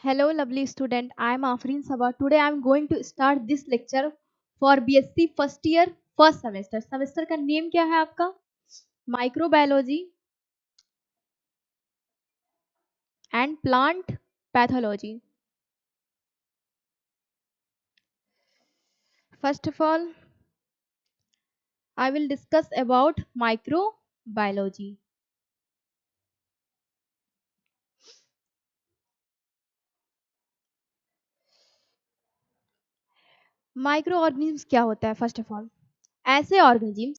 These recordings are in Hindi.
Hello, lovely student. I am Afreen Sabah. Today I am going to start this lecture for BSc first year, first semester. Semester का नेम क्या है आपका? Microbiology and plant pathology. First of all, I will discuss about microbiology. Micro organism क्या होता है? फर्स्ट ऑफ ऑल, ऐसे ऑर्गेनिज्म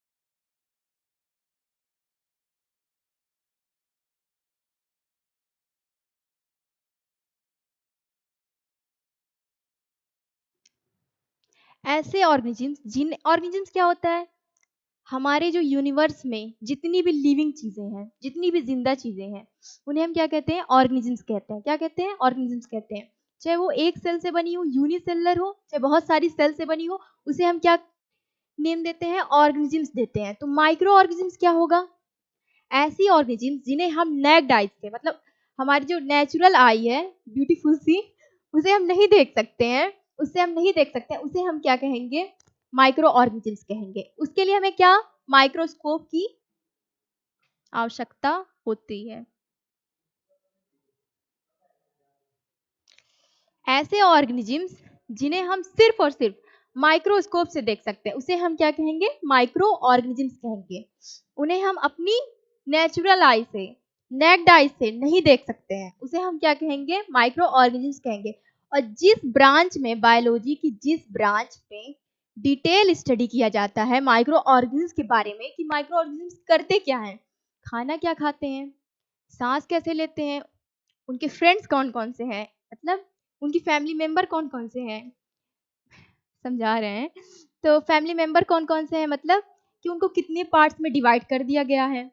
जिन ऑर्गेनिज्म क्या होता है? हमारे जो यूनिवर्स में जितनी भी लिविंग चीजें हैं, जितनी भी जिंदा चीजें हैं, उन्हें हम क्या कहते हैं? ऑर्गेनिजम्स कहते हैं. क्या कहते हैं? ऑर्गेनिजम्स कहते हैं. चाहे वो एक सेल से बनी हो, यूनिसेलुलर हो, चाहे बहुत सारी सेल से बनी हो, उसे हम क्या नेम देते हैं? ऑर्गेनिजम्स देते हैं. तो माइक्रो ऑर्गेनिजम्स क्या होगा? ऐसी ऑर्गेनिजम्स जिन्हें हम नेक्ड आइज से, मतलब हमारी जो नेचुरल आई है, ब्यूटीफुल सी, उसे हम नहीं देख सकते हैं, उसे हम क्या कहेंगे? माइक्रो ऑर्गेनिजम्स कहेंगे. उसके लिए हमें क्या? माइक्रोस्कोप की आवश्यकता होती है. ऐसे ऑर्गेनिजम्स जिन्हें हम सिर्फ और सिर्फ माइक्रोस्कोप से देख सकते हैं, उसे हम क्या कहेंगे? माइक्रो ऑर्गेनिजम्स कहेंगे. उन्हें हम अपनी नेचुरल आई से, नेक्ड आई से नहीं देख सकते हैं, उसे हम क्या कहेंगे? माइक्रो ऑर्गेनिजम्स कहेंगे. और जिस ब्रांच में डिटेल स्टडी किया जाता है माइक्रो ऑर्गेनिजम्स के बारे में, कि माइक्रो ऑर्गेनिजम्स करते क्या हैं, खाना क्या खाते हैं, सांस कैसे लेते हैं, उनके फ्रेंड्स कौन कौन से हैं, मतलब उनकी फैमिली मेंबर कौन कौन से हैं, समझा रहे हैं? तो फैमिली मेंबर कौन कौन से हैं, मतलब कि उनको कितने पार्ट्स में डिवाइड कर दिया गया है.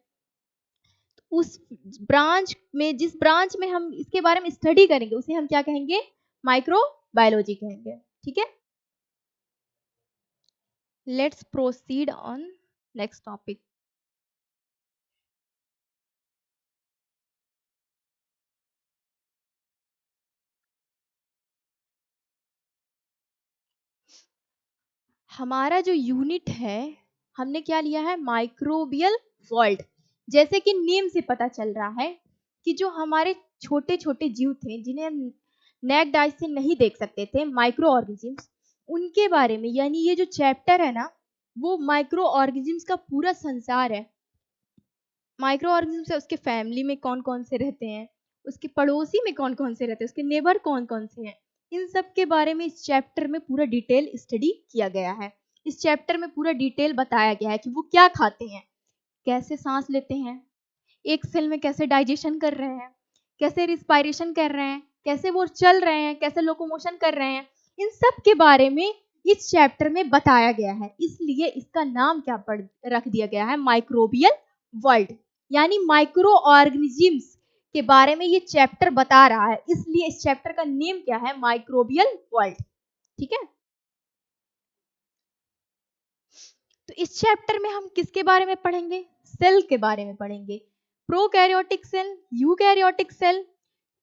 उस जिस ब्रांच में हम इसके बारे में स्टडी करेंगे, उसे हम क्या कहेंगे? माइक्रोबायोलॉजी कहेंगे. ठीक है, let's proceed on next topic. हमारा जो यूनिट है, हमने क्या लिया है? Microbial world. जैसे कि नेम से पता चल रहा है कि जो हमारे छोटे छोटे जीव थे, जिन्हें हम नेक्ड आई से नहीं देख सकते थे, माइक्रो ऑर्गेनिजम्स, उनके बारे में, यानी ये जो चैप्टर है ना, वो माइक्रो ऑर्गेनिजम्स का पूरा संसार है. माइक्रो ऑर्गेनिज्म से उसके फैमिली में कौन कौन से रहते हैं, उसके पड़ोसी में कौन कौन से रहते हैं, उसके नेबर कौन कौन से हैं, इन सब के बारे में इस चैप्टर में पूरा डिटेल स्टडी किया गया है. इस चैप्टर में पूरा डिटेल बताया गया है कि वो क्या खाते हैं, कैसे सांस लेते हैं, एक सेल में कैसे डाइजेशन कर रहे हैं, कैसे रिस्पायरेशन कर रहे हैं, कैसे वो चल रहे हैं, कैसे लोकोमोशन कर रहे हैं, इन सब के बारे में इस चैप्टर में बताया गया है. इसलिए इसका नाम क्या रख दिया गया है? Microbial world. यानी माइक्रो ऑर्गेनिजम्स के बारे में ये चैप्टर बता रहा है, इसलिए इस चैप्टर का नेम क्या है? Microbial world. ठीक है, तो इस चैप्टर में हम किसके बारे में पढ़ेंगे? सेल के बारे में पढ़ेंगे. Prokaryotic cell, eukaryotic cell,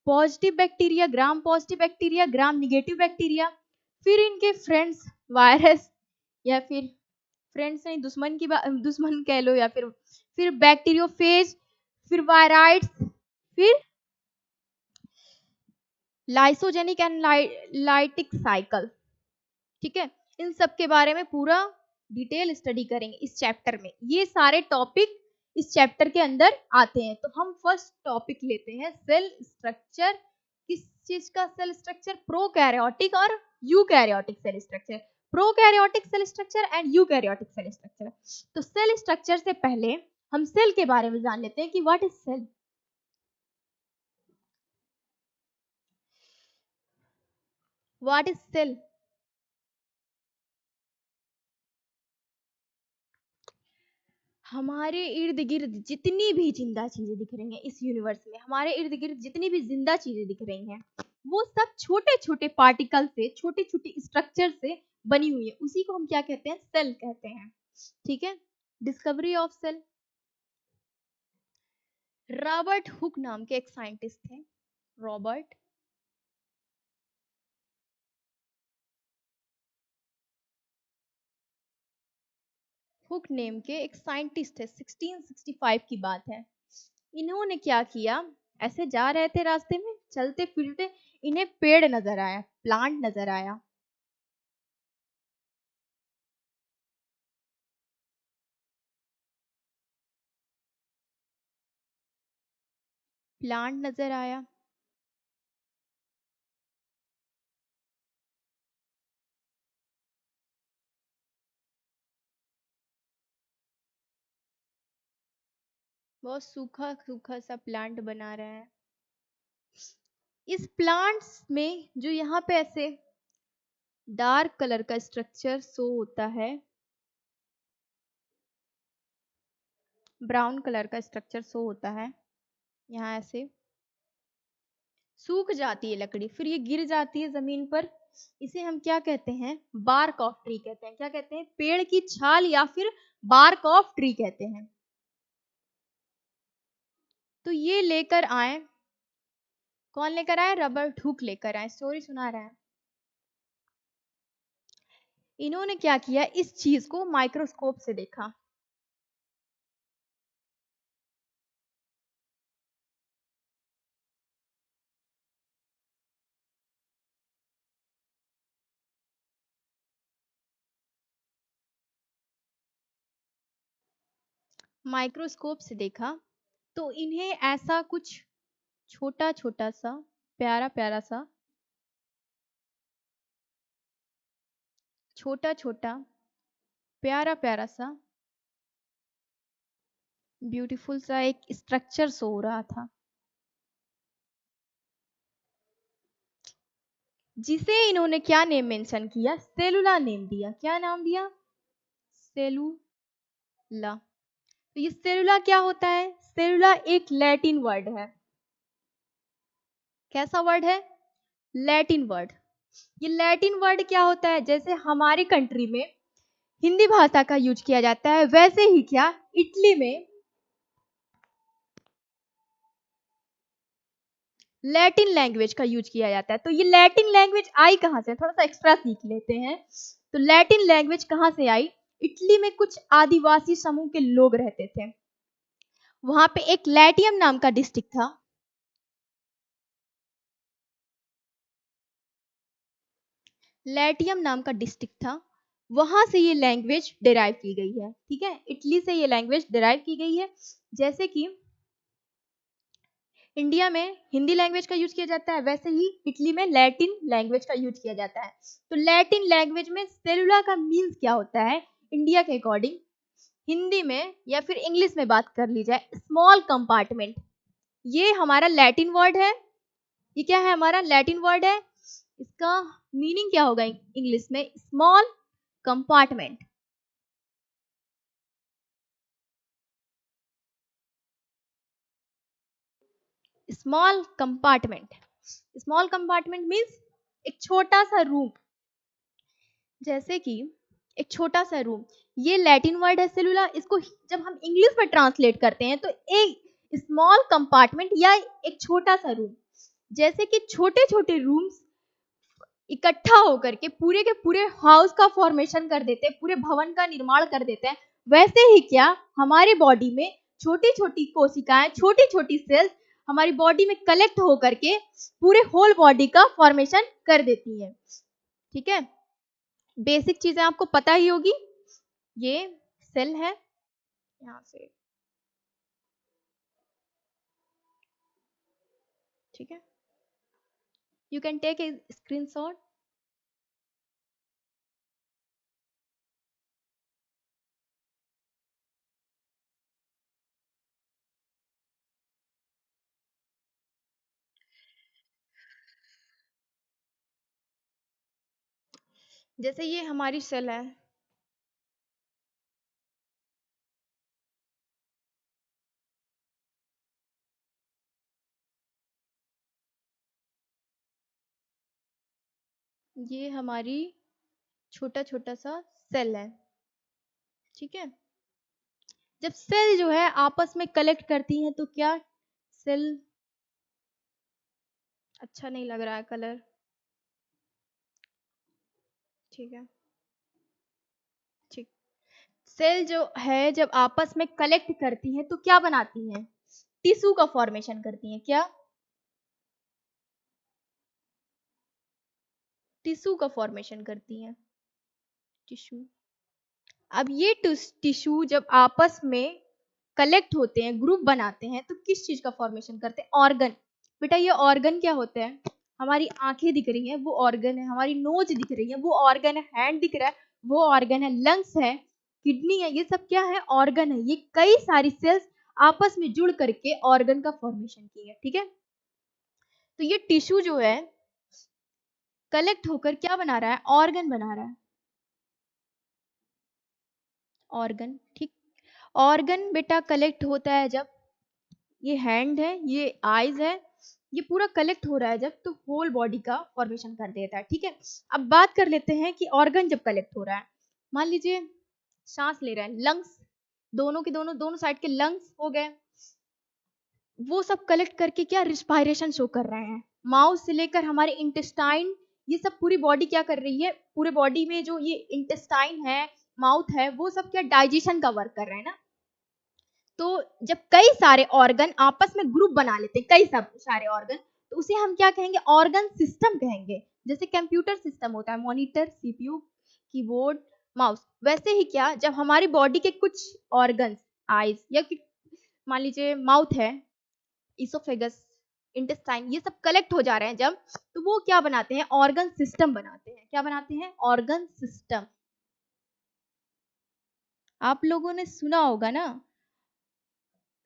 positive bacteria, gram positive bacteria, gram negative bacteria, फिर इनके फ्रेंड्स वायरस, या फिर फ्रेंड्स नहीं, दुश्मन कह लो, या फिर बैक्टीरियोफेज, फिर वायराइड्स, फिर लाइसोजेनिक एंड लाइटिक साइकिल. ठीक है, इन सब के बारे में पूरा डिटेल स्टडी करेंगे इस चैप्टर में. ये सारे टॉपिक इस चैप्टर के अंदर आते हैं. तो हम फर्स्ट टॉपिक लेते हैं, सेल स्ट्रक्चर. किस चीज का सेल स्ट्रक्चर? प्रोकैरियोटिक और eukaryotic cell structure. Prokaryotic cell structure and eukaryotic cell structure. तो सेल स्ट्रक्चर से पहले हम सेल के बारे में जान लेते हैं कि what is cell. What is cell? हमारे इर्द गिर्द जितनी भी जिंदा चीजें दिख रही हैं इस यूनिवर्स में, हमारे इर्द गिर्द जितनी भी जिंदा चीजें दिख रही हैं, वो सब छोटे छोटे पार्टिकल से, छोटे छोटे स्ट्रक्चर से बनी हुई है. उसी को हम क्या कहते हैं? सेल कहते हैं. ठीक है, discovery of cell. Robert Hooke नाम के एक साइंटिस्ट थे, रॉबर्ट हुक नेम के एक साइंटिस्ट है, 1665 की बात है। इन्होंने क्या किया, ऐसे जा रहे थे रास्ते में, चलते फिरते इन्हें पेड़ नजर आया, प्लांट नजर आया। प्लांट नजर आया। बहुत सूखा सूखा सा प्लांट बना रहे हैं। इस प्लांट्स में जो यहाँ पे ऐसे डार्क कलर का स्ट्रक्चर शो होता है, ब्राउन कलर का स्ट्रक्चर शो होता है, यहाँ ऐसे सूख जाती है लकड़ी, फिर ये गिर जाती है जमीन पर। इसे हम क्या कहते हैं, बार्क ऑफ ट्री कहते हैं। क्या कहते हैं, पेड़ की छाल या फिर बार्क ऑफ ट्री कहते हैं। तो ये लेकर आए, कौन लेकर आए, रॉबर्ट हुक लेकर आए, स्टोरी सुना रहे हैं। इन्होंने क्या किया, इस चीज को माइक्रोस्कोप से देखा। माइक्रोस्कोप से देखा तो इन्हें ऐसा कुछ छोटा छोटा सा, प्यारा प्यारा सा, छोटा छोटा प्यारा प्यारा सा, ब्यूटीफुल सा एक स्ट्रक्चर शो हो रहा था, जिसे इन्होंने क्या नेम मेंशन किया, सेलुला नेम दिया। क्या नाम दिया, सेलुला। तो ये सेलुला क्या होता है, सेलुला एक लैटिन वर्ड है। कैसा वर्ड है, लैटिन वर्ड। ये लैटिन वर्ड क्या होता है, जैसे हमारी कंट्री में हिंदी भाषा का यूज किया जाता है, वैसे ही क्या इटली में लैटिन लैंग्वेज का यूज किया जाता है। तो ये लैटिन लैंग्वेज आई कहां से, थोड़ा सा एक्स्ट्रा सीख लेते हैं। तो लैटिन लैंग्वेज कहां से आई, इटली में कुछ आदिवासी समूह के लोग रहते थे। वहां पे एक लैटियम नाम का डिस्ट्रिक्ट था। लैटियम नाम का डिस्ट्रिक्ट था, वहां से ये लैंग्वेज डिराइव की गई है। ठीक है, इटली से ये लैंग्वेज डिराइव की गई है। जैसे कि इंडिया में हिंदी लैंग्वेज का यूज किया जाता है, वैसे ही इटली में लैटिन लैंग्वेज का यूज किया जाता है। तो लैटिन लैंग्वेज में सेलुला का मीन्स क्या होता है, इंडिया के अकॉर्डिंग, हिंदी में या फिर इंग्लिश में बात कर ली जाए, स्मॉल कंपार्टमेंट। ये हमारा लैटिन वर्ड है। ये क्या है, हमारा लैटिन वर्ड है। इसका मीनिंग क्या होगा इंग्लिश में, small compartment. Small compartment, small compartment means एक छोटा सा रूम। जैसे कि एक छोटा सा रूम, ये लैटिन वर्ड है सेलुला। इसको जब हम इंग्लिश में ट्रांसलेट करते हैं तो एक स्मॉल कंपार्टमेंट या एक छोटा सा रूम। जैसे कि छोटे छोटे रूम्स इकट्ठा होकर के पूरे हाउस का फॉर्मेशन कर देते हैं, पूरे भवन का निर्माण कर देते हैं, वैसे ही क्या हमारे बॉडी में छोटी छोटी कोशिकाएं, छोटी छोटी सेल्स हमारी बॉडी में कलेक्ट होकर के पूरे होल बॉडी का फॉर्मेशन कर देती है। ठीक है, बेसिक चीजें आपको पता ही होगी। ये सेल है, यहाँ से, ठीक है, you can take a screenshot. जैसे ये हमारी सेल है, ये हमारी छोटा छोटा सा सेल है। ठीक है, जब सेल जो है आपस में कलेक्ट करती हैं तो क्या सेल, अच्छा नहीं लग रहा है कलर, ठीक है, ठीक, सेल जो है जब आपस में कलेक्ट करती है तो क्या बनाती है? टिश्यू का फॉर्मेशन करती है। क्या? टिश्यू का फॉर्मेशन करती है। टिश्यू। अब ये टिश्यू जब आपस में कलेक्ट होते हैं, ग्रुप बनाते हैं, तो किस चीज का फॉर्मेशन करते हैं? ऑर्गन। बेटा ये ऑर्गन क्या होते हैं? हमारी आंखें दिख रही हैं वो ऑर्गन है, हमारी नोज दिख रही है वो ऑर्गन है, हैंड दिख रहा है वो ऑर्गन है, लंग्स है, किडनी है, ये सब क्या है? ऑर्गन है। ये कई सारी सेल्स आपस में जुड़ करके ऑर्गन का फॉर्मेशन की है। ठीक है, तो ये टिश्यू जो है कलेक्ट होकर क्या बना रहा है? ऑर्गन बना रहा है। ऑर्गन। ठीक। ऑर्गन बेटा कलेक्ट होता है जब ये हैंड है, ये आईज है, ये पूरा कलेक्ट हो रहा है जब, तो होल बॉडी का फॉर्मेशन कर देता है। ठीक है, अब बात कर लेते हैं कि ऑर्गन जब कलेक्ट हो रहा है, मान लीजिए सांस ले रहे हैं, लंग्स, दोनों के दोनों दोनों साइड के लंग्स हो गए, वो सब कलेक्ट करके क्या रिस्पायरेशन शो कर रहे हैं। माउथ से लेकर हमारे इंटेस्टाइन, ये सब पूरी बॉडी क्या कर रही है? पूरे बॉडी में जो ये इंटेस्टाइन है, माउथ है, वो सब क्या डाइजेशन का वर्क कर रहे हैं ना। तो जब कई सारे ऑर्गन आपस में ग्रुप बना लेते हैं, कई सब सारे ऑर्गन, तो उसे हम क्या कहेंगे? ऑर्गन सिस्टम कहेंगे। जैसे कंप्यूटर सिस्टम होता है, मॉनिटर, सीपीयू, कीबोर्ड, माउस, वैसे ही क्या जब हमारी बॉडी के कुछ ऑर्गन, आईज या मान लीजिए माउथ है, इसोफेगस, इंटेस्टाइन, ये सब कलेक्ट हो जा रहे हैं जब, तो वो क्या बनाते हैं? ऑर्गन सिस्टम बनाते हैं। क्या बनाते हैं? Organ system. आप लोगों ने सुना होगा ना,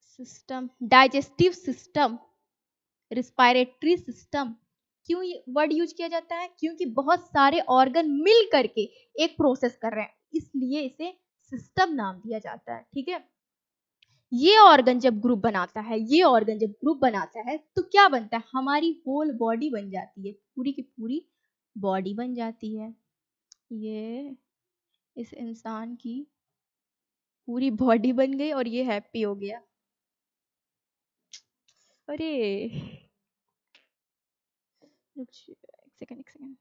system, digestive system, respiratory system. क्यों ये वर्ड यूज किया जाता है? क्योंकि बहुत सारे ऑर्गन मिल करके एक प्रोसेस कर रहे हैं, इसलिए इसे सिस्टम नाम दिया जाता है। ठीक है, ये ऑर्गन जब ग्रुप बनाता है, ये ऑर्गन जब ग्रुप बनाता है तो क्या बनता है? हमारी होल बॉडी बन जाती है, पूरी की पूरी बॉडी बन जाती है। ये इस इंसान की पूरी बॉडी बन गई और ये हैप्पी हो गया। अरे एक सेकंड, एक सेकंड।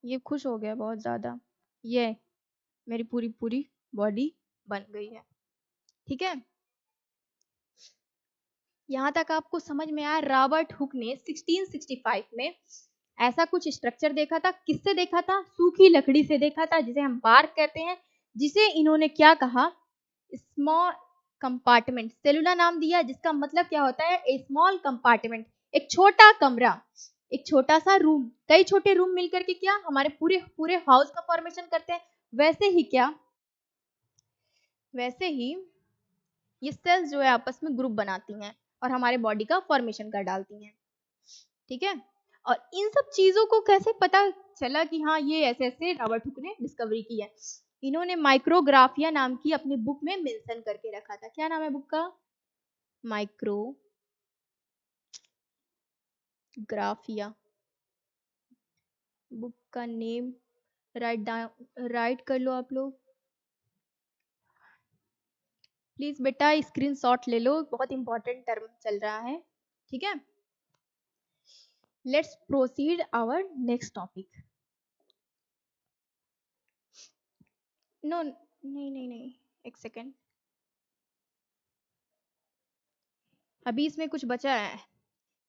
ये खुश हो गया बहुत ज्यादा। ये मेरी पूरी पूरी बॉडी बन गई है। ठीक है, यहाँ तक आपको समझ में आया? रॉबर्ट हुक ने 1665 में ऐसा कुछ स्ट्रक्चर देखा था। किससे देखा था? सूखी लकड़ी से देखा था, जिसे हम बार्क कहते हैं, जिसे इन्होंने क्या कहा? स्मॉल कंपार्टमेंट, सेलुला नाम दिया, जिसका मतलब क्या होता है? ए स्मॉल कंपार्टमेंट, एक छोटा कमरा, एक छोटा सा रूम। कई छोटे रूम मिलकर के क्या हमारे पूरे पूरे हाउस का फॉर्मेशन करते हैं। वैसे ही क्या, वैसे ही ये सेल्स जो है आपस में ग्रुप बनाती हैं और हमारे बॉडी का फॉर्मेशन कर डालती हैं। ठीक है, और इन सब चीजों को कैसे पता चला कि हाँ ये ऐसे ऐसे रॉबर्ट हुक ने डिस्कवरी की है? इन्होंने माइक्रोग्राफिया नाम की अपनी बुक में मेंशन करके रखा था। क्या नाम है बुक का? माइक्रोग्राफिया। बुक का नेम राइट डाउन, राइट कर लो आप लोग प्लीज। बेटा स्क्रीनशॉट ले लो, बहुत इंपॉर्टेंट टर्म चल रहा है। ठीक है, let's proceed our next topic. No नहीं नहीं नहीं, एक सेकेंड, अभी इसमें कुछ बचा है।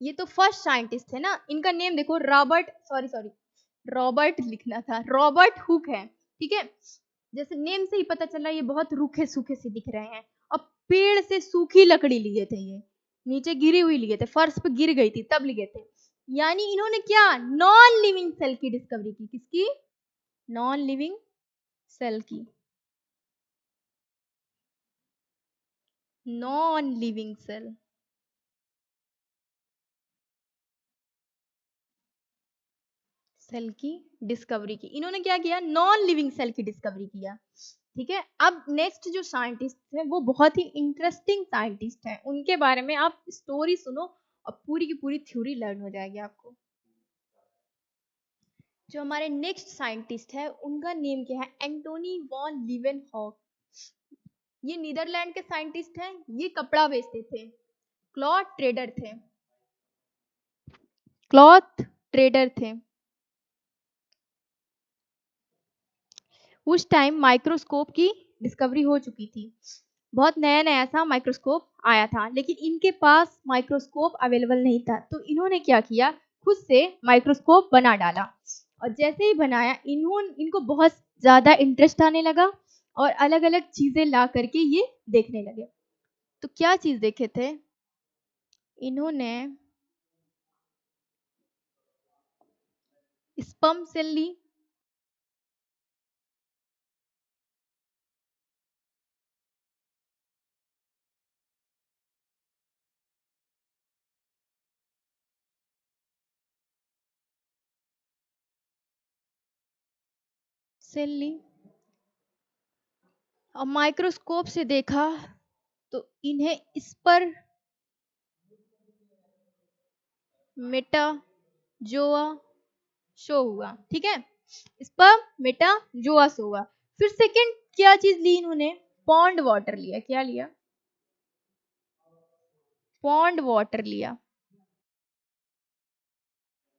ये तो फर्स्ट साइंटिस्ट है ना, इनका नेम देखो, रॉबर्ट, सॉरी सॉरी, रॉबर्ट लिखना था, रॉबर्ट हुक है। ठीक है, जैसे नेम से ही पता चल रहा है ये बहुत रूखे सूखे से दिख रहे हैं, और पेड़ से सूखी लकड़ी लिए थे, ये नीचे गिरी हुई लिए थे, फर्श पे गिर गई थी तब लिए थे। यानी इन्होंने क्या? नॉन लिविंग सेल की डिस्कवरी की। किसकी? नॉन लिविंग सेल की, नॉन लिविंग सेल, सेल की डिस्कवरी की। इन्होंने क्या किया? नॉन लिविंग सेल की डिस्कवरी किया। ठीक है, अब नेक्स्ट जो साइंटिस्ट है वो बहुत ही इंटरेस्टिंग साइंटिस्ट है, उनके बारे में आप स्टोरी सुनो और पूरी की पूरी थ्योरी लर्न हो जाएगी आपको। जो हमारे नेक्स्ट साइंटिस्ट है उनका नेम क्या है? Antony van Leeuwenhoek. ये नीदरलैंड के साइंटिस्ट हैं, ये कपड़ा बेचते थे, क्लॉथ ट्रेडर थे, क्लॉथ ट्रेडर थे। उस टाइम माइक्रोस्कोप की डिस्कवरी हो चुकी थी, बहुत नया नया सा माइक्रोस्कोप आया था, लेकिन इनके पास माइक्रोस्कोप अवेलेबल नहीं था, तो इन्होंने क्या किया, खुद से माइक्रोस्कोप बना डाला। और जैसे ही बनाया, इनको बहुत ज़्यादा इंटरेस्ट आने लगा और अलग अलग चीज़ें ला करके ये देखने लगे। तो क्या चीज़ देखे थे इन्होंने, स्पर्म सेल ली, सेल ली और माइक्रोस्कोप से देखा तो इन्हें इस पर मेटा जोआ शो हुआ। ठीक है, इस पर मेटा जोआ शो हुआ। फिर सेकंड क्या चीज ली इन्होंने, पॉन्ड वाटर लिया। क्या लिया, पॉन्ड वाटर लिया,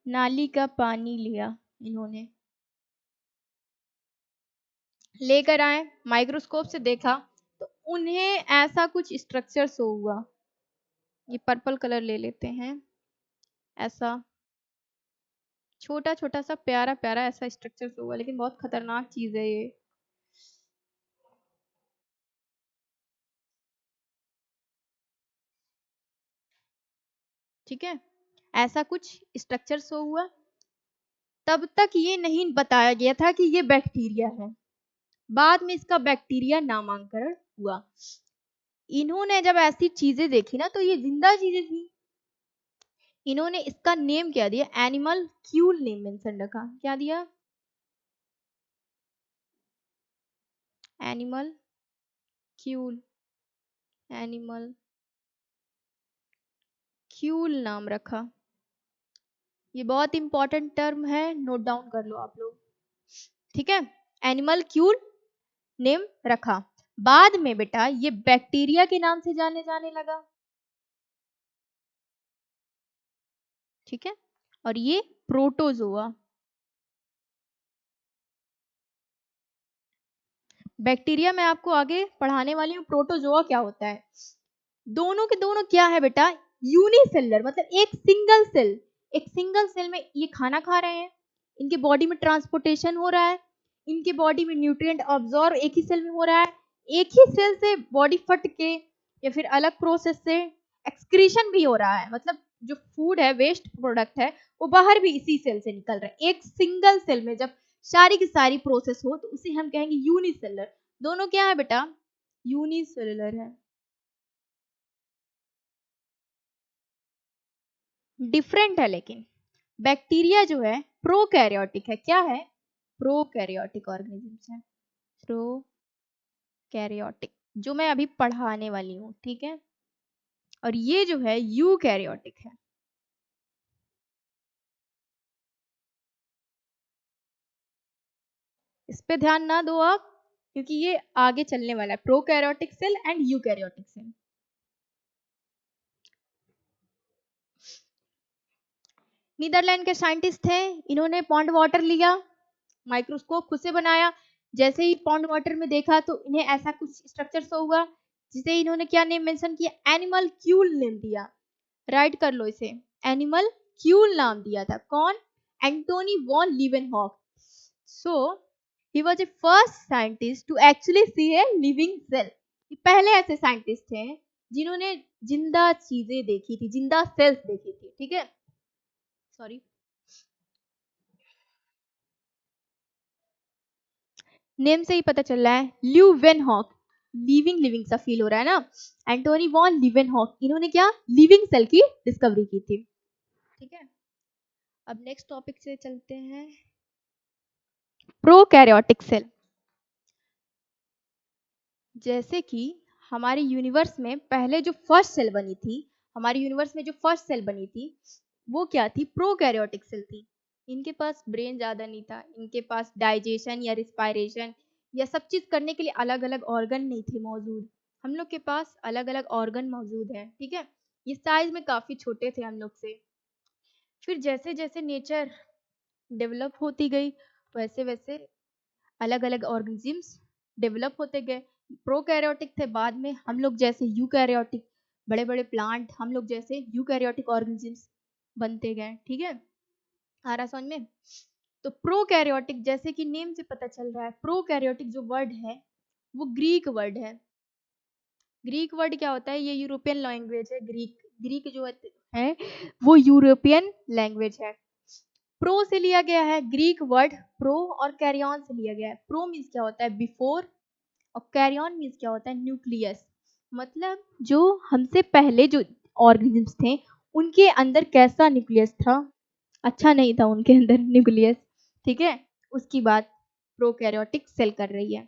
नाली का पानी लिया इन्होंने, लेकर आए, माइक्रोस्कोप से देखा तो उन्हें ऐसा कुछ स्ट्रक्चर शो हुआ। ये पर्पल कलर ले लेते हैं, ऐसा छोटा छोटा सा प्यारा प्यारा ऐसा स्ट्रक्चर शो हुआ, लेकिन बहुत खतरनाक चीज है ये। ठीक है, ऐसा कुछ स्ट्रक्चर शो हुआ। तब तक ये नहीं बताया गया था कि ये बैक्टीरिया है, बाद में इसका बैक्टीरिया नामांकरण हुआ। इन्होंने जब ऐसी चीजें देखी ना, तो ये जिंदा चीजें थी, इन्होंने इसका नेम क्या दिया, एनिमल क्यूल नेम मेंशन रखा। क्या दिया, एनिमल क्यूल, एनिमल क्यूल नाम रखा। ये बहुत इंपॉर्टेंट टर्म है, नोट डाउन कर लो आप लोग। ठीक है, एनिमल क्यूल नेम रखा। बाद में बेटा ये बैक्टीरिया के नाम से जाने जाने लगा। ठीक है, और ये प्रोटोजोआ, बैक्टीरिया मैं आपको आगे पढ़ाने वाली हूँ। प्रोटोजोआ क्या होता है, दोनों के दोनों क्या है बेटा, यूनिसेलर, मतलब एक सिंगल सेल, एक सिंगल सेल में ये खाना खा रहे हैं, इनके बॉडी में ट्रांसपोर्टेशन हो रहा है, इनके बॉडी में न्यूट्रिएंट ऑब्जॉर्व एक ही सेल में हो रहा है, एक ही सेल से बॉडी फट के या फिर अलग प्रोसेस से एक्सक्रीशन भी हो रहा है, मतलब जो फूड है, वेस्ट प्रोडक्ट है, वो बाहर भी इसी सेल से निकल रहा है। एक सिंगल सेल में जब सारी की सारी प्रोसेस हो, तो उसे हम कहेंगे यूनिसेलर। दोनों क्या है बेटा, यूनिसेलुलर है। डिफरेंट है, लेकिन बैक्टीरिया जो है प्रोकैरियोटिक है। क्या है, प्रोकैरियोटिक ऑर्गेनिज्म है, प्रोकैरियोटिक, जो मैं अभी पढ़ाने वाली हूँ। ठीक है, और ये जो है यूकैरियोटिक है। इस पे ध्यान ना दो आप, क्योंकि ये आगे चलने वाला है, prokaryotic cell and eukaryotic cell. Netherland के साइंटिस्ट थे, इन्होंने पॉन्ड वाटर लिया, माइक्रोस्कोप खुद से बनाया। जैसे ही पॉन्ड वाटर में देखा तो इन्हें ऐसा कुछ स्ट्रक्चर शो हुआ, जिसे इन्होंने क्या नेम मेंशन किया, एनिमल क्यूल नेम दिया। राइट कर लो इसे, एनिमल क्यूल नाम दिया था। कौन, Antonie van Leeuwenhoek. So he was a first scientist to actually see a living cell. पहले ऐसे साइंटिस्ट थे जिन्होंने जिंदा चीजें देखी थी, जिंदा सेल्स देखी थी। ठीक है, सॉरी, नेम से ही पता चल रहा है, ल्यूवेनहॉक, लिविंग लिविंग सा फील हो रहा है ना। एंटोनी वॉन लिवेनहॉक, इन्होंने क्या, लिविंग सेल की डिस्कवरी की थी। ठीक है, अब नेक्स्ट टॉपिक से चलते हैं, प्रोकैरियोटिक सेल। जैसे कि हमारे यूनिवर्स में पहले जो फर्स्ट सेल बनी थी, हमारे यूनिवर्स में जो फर्स्ट सेल बनी थी, वो क्या थी, प्रोकैरियोटिक सेल थी। इनके पास ब्रेन ज्यादा नहीं था, इनके पास डाइजेशन या रिस्पायरेशन या सब चीज करने के लिए अलग अलग ऑर्गन नहीं थे मौजूद। हम लोग के पास अलग अलग ऑर्गन मौजूद है। ठीक है, ये साइज में काफी छोटे थे हम लोग से। फिर जैसे जैसे नेचर डेवलप होती गई, वैसे वैसे अलग अलग ऑर्गेनिजम्स डेवलप होते गए। प्रोकैरियोटिक थे, बाद में हम लोग जैसे यूकैरियोटिक, बड़े बड़े प्लांट, हम लोग जैसे यूकैरियोटिक ऑर्गेनिजम्स बनते गए। ठीक है, आ रहा समझ में? तो प्रोकैरियोटिक, जैसे कि नेम से पता चल रहा है, प्रोकैरियोटिक जो वर्ड है वो ग्रीक वर्ड है। ग्रीक वर्ड क्या होता है? ये यूरोपियन लैंग्वेज है। ग्रीक, ग्रीक जो है वो यूरोपियन लैंग्वेज है। प्रो से लिया गया है ग्रीक वर्ड प्रो, और कैरियन से लिया गया है। प्रो मीन्स क्या होता है? बिफोर, और कैरियन मीन्स क्या होता है? न्यूक्लियस। मतलब जो हमसे पहले जो ऑर्गेनिजम्स थे उनके अंदर कैसा न्यूक्लियस था? अच्छा नहीं था उनके अंदर न्यूक्लियस। ठीक है, उसकी बात प्रोकैरियोटिक सेल कर रही है।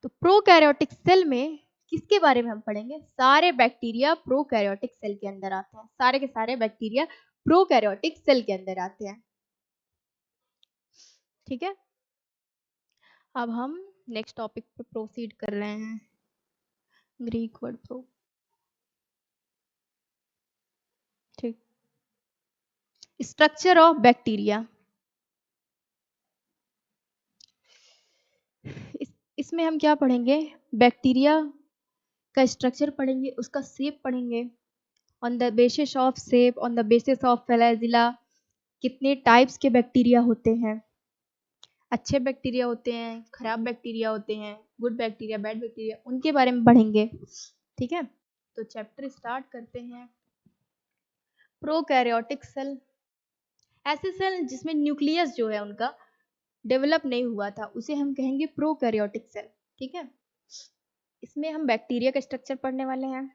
तो प्रोकैरियोटिक सेल में किसके बारे में हम पढ़ेंगे? सारे बैक्टीरिया प्रोकैरियोटिक सेल के अंदर आते हैं। सारे के सारे बैक्टीरिया प्रोकैरियोटिक सेल के अंदर आते हैं। ठीक है, अब हम नेक्स्ट टॉपिक पे प्रोसीड कर रहे हैं। ग्रीक वर्ड प्रो, ठीक। स्ट्रक्चर ऑफ बैक्टीरिया, इसमें हम क्या पढ़ेंगे? बैक्टीरिया का स्ट्रक्चर पढ़ेंगे, उसका शेप पढ़ेंगे। On the basis of shape, on the basis of flagella, कितने टाइप्स के बैक्टीरिया होते हैं, अच्छे बैक्टीरिया होते हैं, खराब बैक्टीरिया होते हैं, गुड बैक्टीरिया, बैड बैक्टीरिया, उनके बारे में पढ़ेंगे। ठीक है, तो चैप्टर स्टार्ट करते हैं। प्रोकैरियोटिक सेल, ऐसे सेल जिसमें न्यूक्लियस जो है उनका डेवलप नहीं हुआ था, उसे हम कहेंगे प्रोकैरियोटिक सेल। ठीक है, इसमें हम बैक्टीरिया का स्ट्रक्चर पढ़ने वाले हैं।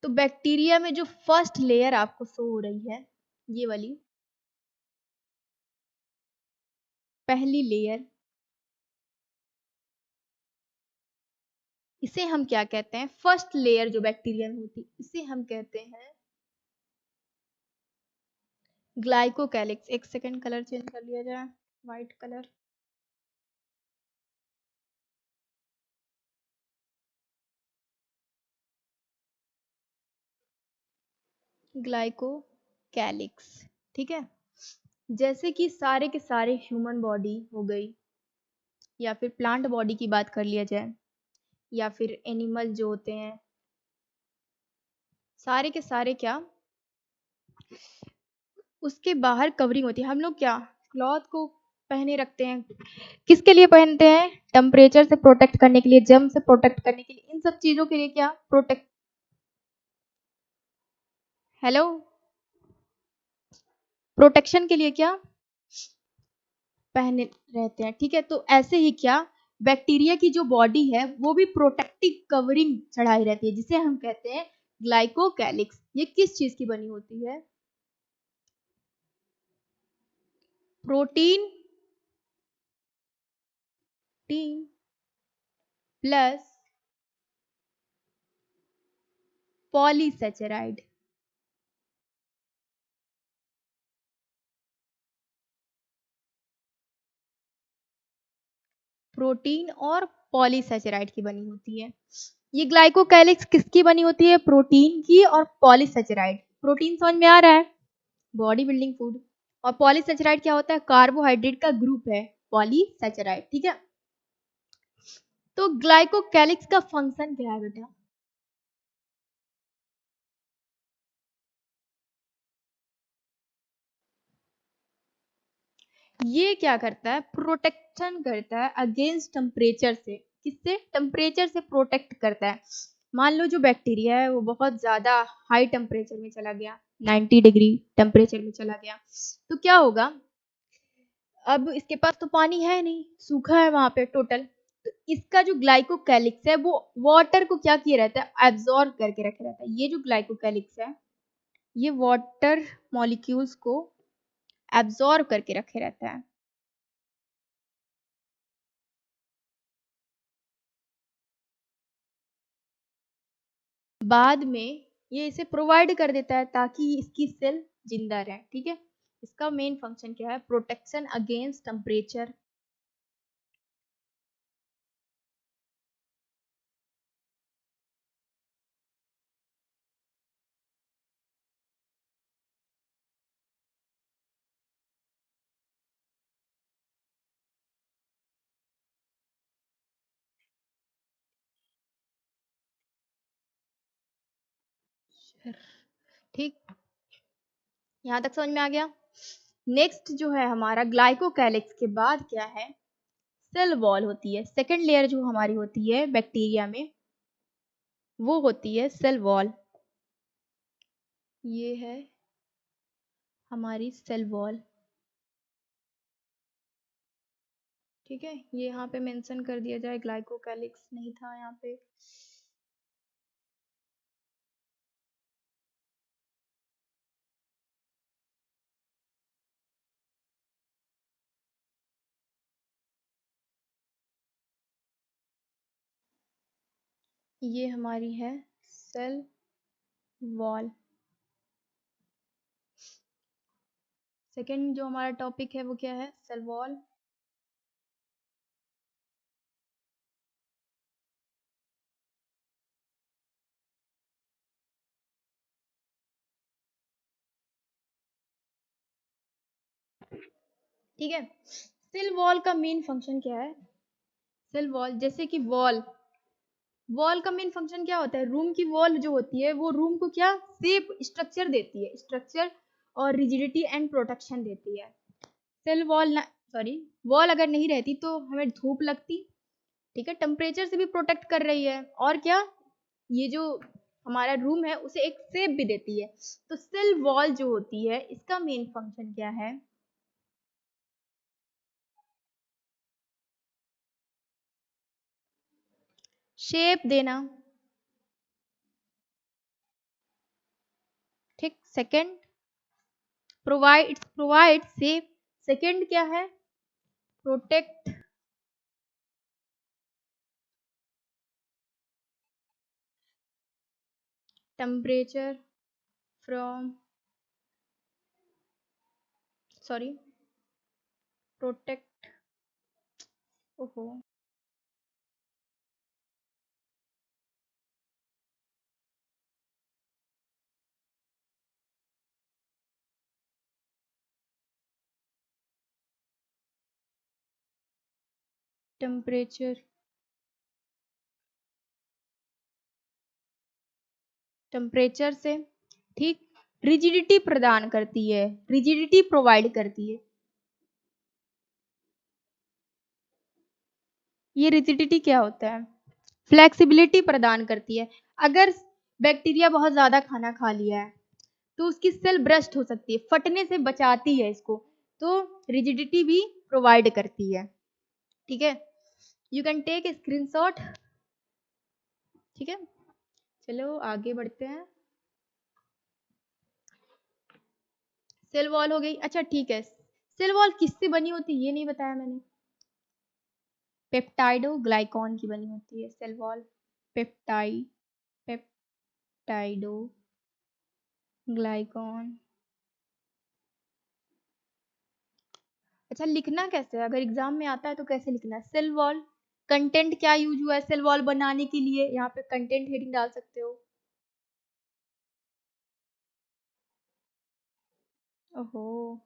तो बैक्टीरिया में जो फर्स्ट लेयर आपको शो हो रही है, ये वाली पहली लेयर, इसे हम क्या कहते हैं? फर्स्ट लेयर जो बैक्टीरिया में होती है, इसे हम कहते हैं ग्लाइकोकैलिक्स। एक सेकंड, कलर चेंज कर लिया जाए, व्हाइट कलर। ग्लाइकोकैलिक्स। ठीक है, जैसे कि सारे के सारे ह्यूमन बॉडी हो गई, या फिर प्लांट बॉडी की बात कर लिया जाए, या फिर एनिमल जो होते हैं, सारे के सारे क्या, उसके बाहर कवरिंग होती है। हम लोग क्या क्लॉथ को पहने रखते हैं, किसके लिए पहनते हैं? टेम्परेचर से प्रोटेक्ट करने के लिए, जर्म से प्रोटेक्ट करने के लिए, इन सब चीजों के लिए क्या प्रोटेक्ट, हेलो, प्रोटेक्शन के लिए क्या पहने रहते हैं। ठीक है, तो ऐसे ही क्या बैक्टीरिया की जो बॉडी है वो भी प्रोटेक्टिव कवरिंग चढ़ाई रहती है, जिसे हम कहते हैं ग्लाइकोकैलिक्स। ये किस चीज की बनी होती है? Protein, teen plus polysaccharide. Protein और पॉलीसेचेराइड की बनी होती है। ये ग्लाइकोकैलिक्स किसकी बनी होती है? प्रोटीन की और पॉलीसेचेराइड। प्रोटीन समझ में आ रहा है, बॉडी बिल्डिंग फूड, और पॉलीसेचेराइड क्या होता है? कार्बोहाइड्रेट का ग्रुप है पॉलीसेचेराइड। ठीक है, तो ग्लाइकोकैलिक्स का फंक्शन क्या है बेटा? ये क्या करता है? प्रोटेक्शन करता है अगेंस्ट टेम्परेचर से। किससे? टेम्परेचर से प्रोटेक्ट करता है। मान लो जो बैक्टीरिया है वो बहुत ज्यादा हाई टेम्परेचर में चला गया, 90 डिग्री टेम्परेचर में चला गया, तो क्या होगा? अब इसके पास तो पानी है नहीं, सूखा है वहां पे टोटल। तो इसका जो ग्लाइकोकैलिक्स है वो वाटर को क्या किए रहता है? एब्जॉर्ब करके रखे रहता है। ये जो ग्लाइकोकैलिक्स है ये वाटर मॉलिक्यूल्स को एब्जॉर्ब करके रखे रहता है। बाद में ये इसे प्रोवाइड कर देता है ताकि इसकी सेल जिंदा रहे। ठीक है, इसका मेन फंक्शन क्या है? Protection against temperature. ठीक, यहाँ तक समझ में आ गया। नेक्स्ट जो है हमारा ग्लाइकोकैलिक्स के बाद क्या है, सेल वॉल होती है। सेकेंड लेयर जो हमारी होती है बैक्टीरिया में वो होती है सेल वॉल। ये है हमारी सेल वॉल। ठीक है, ये यहाँ पे मेंशन कर दिया जाए, ग्लाइकोकैलिक्स नहीं था यहाँ पे। ये हमारी है सेल वॉल। सेकेंड जो हमारा टॉपिक है वो क्या है, सेल वॉल। ठीक है, सेल वॉल का मेन फंक्शन क्या है। सेल वॉल जैसे कि वॉल, वॉल का मेन फंक्शन क्या होता है, रूम की वॉल जो होती है वो रूम को क्या शेप स्ट्रक्चर देती है, स्ट्रक्चर और रिजिडिटी एंड प्रोटेक्शन देती है। सेल वॉल ना, सॉरी, वॉल अगर नहीं रहती तो हमें धूप लगती, ठीक है, टेम्परेचर से भी प्रोटेक्ट कर रही है, और क्या, ये जो हमारा रूम है उसे एक शेप भी देती है। तो सेल वॉल जो होती है इसका मेन फंक्शन क्या है, शेप देना। ठीक, सेकंड प्रोवाइड शेप, सेकंड क्या है, protect temperature from, sorry, protect, ओहो, टेम्परेचर, टेम्परेचर से, ठीक, रिजिडिटी प्रदान करती है, रिजिडिटी प्रोवाइड करती है। ये रिजिडिटी क्या होता है, फ्लेक्सिबिलिटी प्रदान करती है। अगर बैक्टीरिया बहुत ज़्यादा खाना खा लिया है तो उसकी सेल ब्रस्ट हो सकती है, फटने से बचाती है इसको, तो रिजिडिटी भी प्रोवाइड करती है। ठीक है, you can take a screenshot. ठीक है, चलो आगे बढ़ते हैं। सेल वॉल हो गई, अच्छा ठीक है, सेल वॉल किससे बनी होती है ये नहीं बताया मैंने, पेप्टाइडो ग्लाइकॉन की बनी होती है सेल वॉल, पेप्टाइड, पेप्टाइडो ग्लाइकॉन। अच्छा, लिखना कैसे है, अगर एग्जाम में आता है तो कैसे लिखना है, सेल वॉल, कंटेंट क्या यूज हुआ है सेल वॉल बनाने के लिए, यहाँ पे कंटेंट हेडिंग डाल सकते हो। ओहो,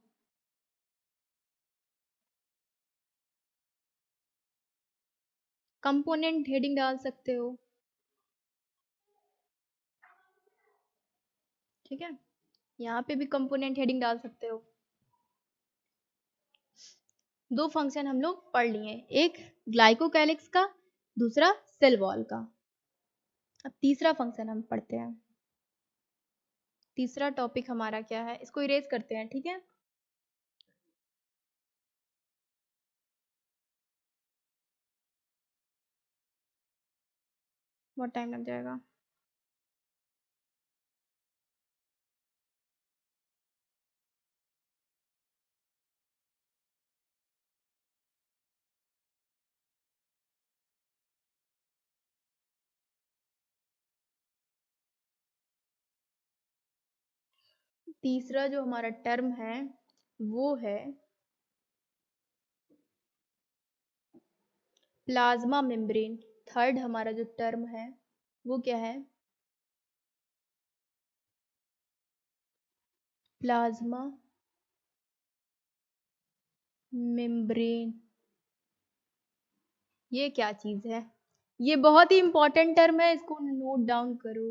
कंपोनेंट हेडिंग डाल सकते हो। ठीक है, यहाँ पे भी कंपोनेंट हेडिंग डाल सकते हो। दो फंक्शन हम लोग पढ़ लिए, एक ग्लाइकोकैलिक्स का, दूसरा सेल वॉल का। अब तीसरा फंक्शन हम पढ़ते हैं। तीसरा टॉपिक हमारा क्या है, इसको इरेज करते हैं, ठीक है। बहुत टाइम लग जाएगा। तीसरा जो हमारा टर्म है वो है प्लाज्मा मेम्ब्रेन। थर्ड हमारा जो टर्म है वो क्या है, प्लाज्मा मेम्ब्रेन। ये क्या चीज है, ये बहुत ही इंपॉर्टेंट टर्म है, इसको नोट डाउन करो।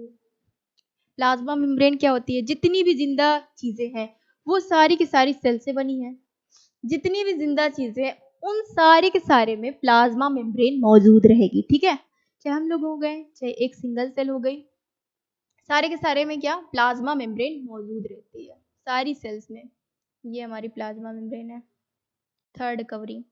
प्लाज्मा मेम्ब्रेन क्या होती है? जितनी भी जिंदा चीजें हैं वो सारी की सारी सेल से बनी है। जितनी भी जिंदा चीजें हैं उन सारे के सारे में प्लाज्मा मेम्ब्रेन मौजूद रहेगी। ठीक है, चाहे हम लोग हो गए चाहे एक सिंगल सेल हो गई, सारे के सारे में क्या प्लाज्मा मेम्ब्रेन मौजूद रहती है सारी सेल्स में। ये हमारी प्लाज्मा मेम्ब्रेन है। Third covering.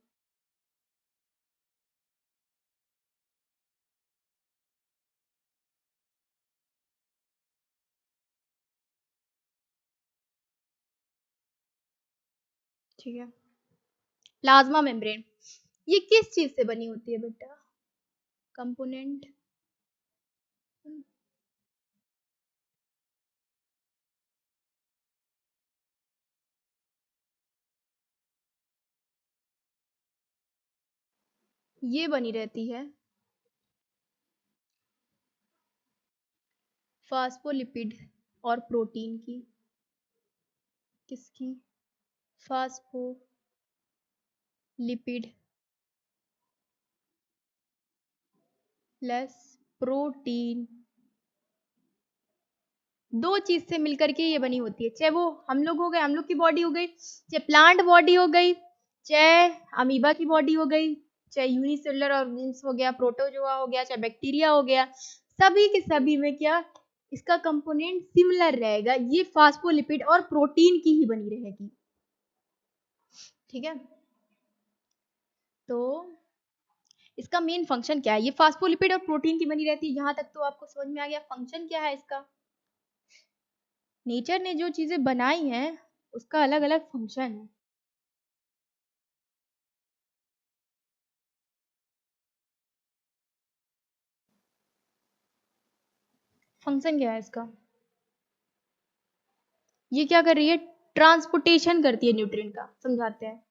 ठीक है, प्लाज्मा मेम्ब्रेन ये किस चीज से बनी होती है बेटा? कंपोनेंट। ये बनी रहती है फास्फोलिपिड और प्रोटीन की। किसकी? फास्फोलिपिड प्लस प्रोटीन, दो चीज से मिलकर के ये बनी होती है। चाहे वो हम लोग हो गए, हम लोग की बॉडी हो गई, चाहे प्लांट बॉडी हो गई, चाहे अमीबा की बॉडी हो गई, चाहे यूनिसेलुलर ऑर्गेनिज्म हो गया, प्रोटोजोआ हो गया, चाहे बैक्टीरिया हो गया, सभी के सभी में क्या इसका कंपोनेंट सिमिलर रहेगा। ये फास्फोलिपिड और प्रोटीन की ही बनी रहेगी। ठीक है, तो इसका मेन फंक्शन क्या है? ये फास्फोलिपिड और प्रोटीन की बनी रहती है। यहां तक तो आपको समझ में आ गया फंक्शन क्या है इसका। नेचर ने जो चीजें बनाई हैं उसका अलग अलग फंक्शन है। फंक्शन क्या है इसका? ये क्या कर रही है? ट्रांसपोर्टेशन करती है न्यूट्रिएंट का। समझाते हैं।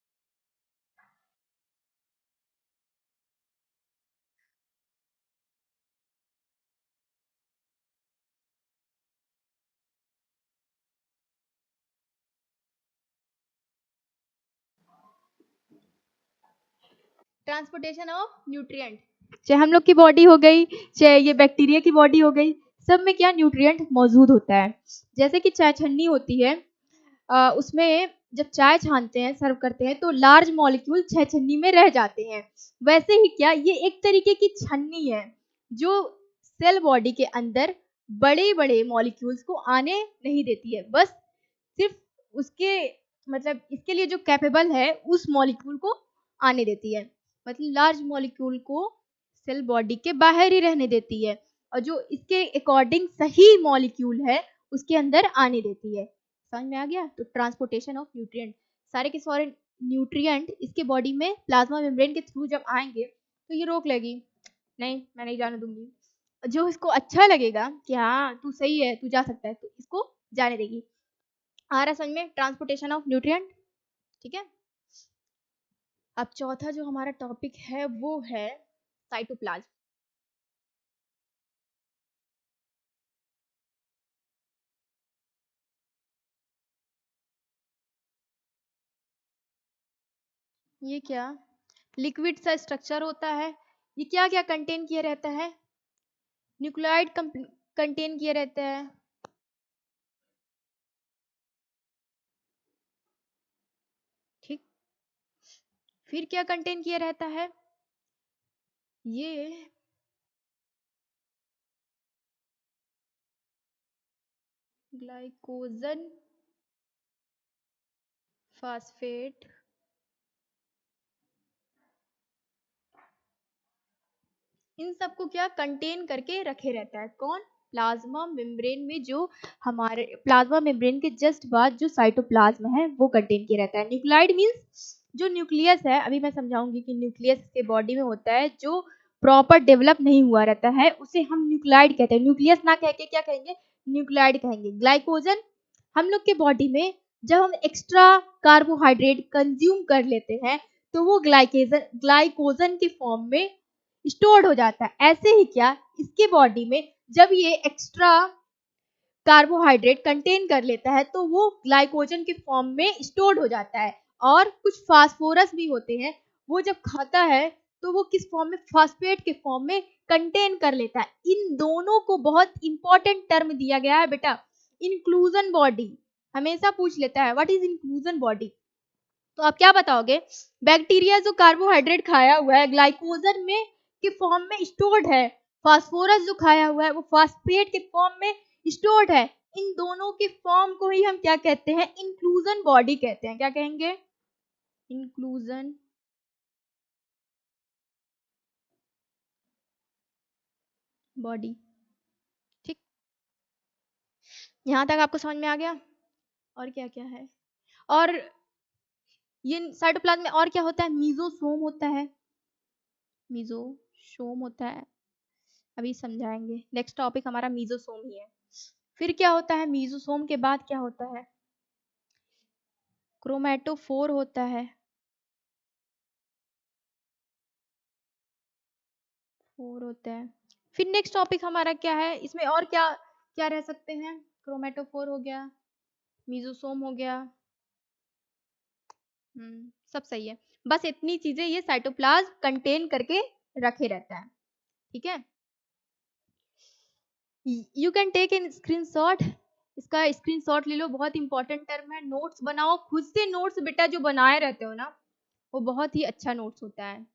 ट्रांसपोर्टेशन ऑफ न्यूट्रिएंट, चाहे हम लोग की बॉडी हो गई, चाहे ये बैक्टीरिया की बॉडी हो गई, सब में क्या न्यूट्रिएंट मौजूद होता है। जैसे कि चाय छन्नी होती है, उसमें जब चाय छानते हैं, सर्व करते हैं, तो लार्ज मॉलिक्यूल चाय छन्नी में रह जाते हैं। वैसे ही क्या ये एक तरीके की छन्नी है जो सेल बॉडी के अंदर बड़े बड़े मॉलिक्यूल्स को आने नहीं देती है। बस सिर्फ उसके मतलब इसके लिए जो कैपेबल है उस मॉलिक्यूल को आने देती है। मतलब लार्ज मॉलिक्यूल को सेल बॉडी के बाहर ही रहने देती है और जो इसके अकॉर्डिंग सही मॉलिक्यूल है उसके अंदर आने देती है। समझ में आ गया? तो ट्रांसपोर्टेशन ऑफ न्यूट्रिएंट, सारे के सारे न्यूट्रिएंट इसके बॉडी में प्लाज्मा मेम्ब्रेन के थ्रू जब आएंगे तो ये रोक लेगी, नहीं मैं नहीं जाने दूंगी। जो इसको अच्छा लगेगा कि हाँ तू सही है, तू जा सकता है, तो इसको जाने देगी। आ रहा समझ में? Transportation of nutrient. ठीक है, अब चौथा जो हमारा टॉपिक है वो है साइटोप्लाज्म। ये क्या लिक्विड सा स्ट्रक्चर होता है? ये क्या क्या कंटेन किया रहता है? न्यूक्लियोइड कंटेन किया रहता है। ठीक, फिर क्या कंटेन किया रहता है? ये ग्लाइकोजन फास्फेट इन सबको क्या कंटेन करके रखे रहता है। कौन? प्लाज्मा मेम्ब्रेन में, जो हमारे प्लाज्मा मेम्ब्रेन के जस्ट बाद जो साइटोप्लाज्म है वो कंटेन किया रहता है। न्यूक्लियोइड मींस जो न्यूक्लियस है, अभी मैं समझाऊंगी कि न्यूक्लियस के बॉडी में होता है जो प्रॉपर डेवलप नहीं हुआ रहता है, उसे हम न्यूक्लियोइड कहते हैं। न्यूक्लियस ना कह के क्या कहेंगे? न्यूक्लियोइड कहेंगे। ग्लाइकोजन हम लोग के बॉडी में जब हम एक्स्ट्रा कार्बोहाइड्रेट कंज्यूम कर लेते हैं तो वो ग्लाइकोजन के फॉर्म में स्टोर्ड हो जाता है। ऐसे ही क्या इसके बॉडी में जब ये एक्स्ट्रा कार्बोहाइड्रेट कंटेन कर लेता है तो वो ग्लाइकोजन के फॉर्म में स्टोर्ड हो जाता है। और कुछ फास्फोरस भी होते हैं, वो जब खाता है तो वो किस फॉर्म में, फास्फेट के फॉर्म में कंटेन कर लेता है। इन दोनों को बहुत इंपॉर्टेंट टर्म दिया गया है बेटा, इंक्लूजन बॉडी हमेशा पूछ लेता है, व्हाट इज इंक्लूजन बॉडी। तो आप क्या बताओगे, बैक्टीरिया जो कार्बोहाइड्रेट खाया हुआ है ग्लाइकोजन में के फॉर्म में स्टोर्ड है, फास्फोरस जो खाया हुआ है वो फास्फेट के फॉर्म में स्टोर्ड है, इन दोनों के फॉर्म को ही हम क्या कहते हैं, इंक्लूजन बॉडी कहते हैं। क्या कहेंगे, इंक्लूजन बॉडी। ठीक, यहां तक आपको समझ में आ गया। और क्या क्या है, और ये साइटोप्लाज्म में और क्या होता है, मीजोसोम होता है, मीजोसोम होता है, अभी समझाएंगे, नेक्स्ट टॉपिक हमारा मीजोसोम ही है। फिर क्या होता है, मीजोसोम के बाद क्या होता है, क्रोमेटोफोर होता है, फोर होता है। फिर नेक्स्ट टॉपिक हमारा क्या है, इसमें और क्या क्या रह सकते हैं, क्रोमेटोफोर हो गया, मीजोसोम हो गया, सब सही है। बस इतनी चीजें ये साइटोप्लाज्म कंटेन करके रखे रहता है। ठीक है, you can take an screenshot, इसका स्क्रीनशॉट ले लो, बहुत इंपॉर्टेंट टर्म है। नोट्स बनाओ खुद से, नोट्स बेटा जो बनाए रहते हो ना वो बहुत ही अच्छा नोट्स होता है।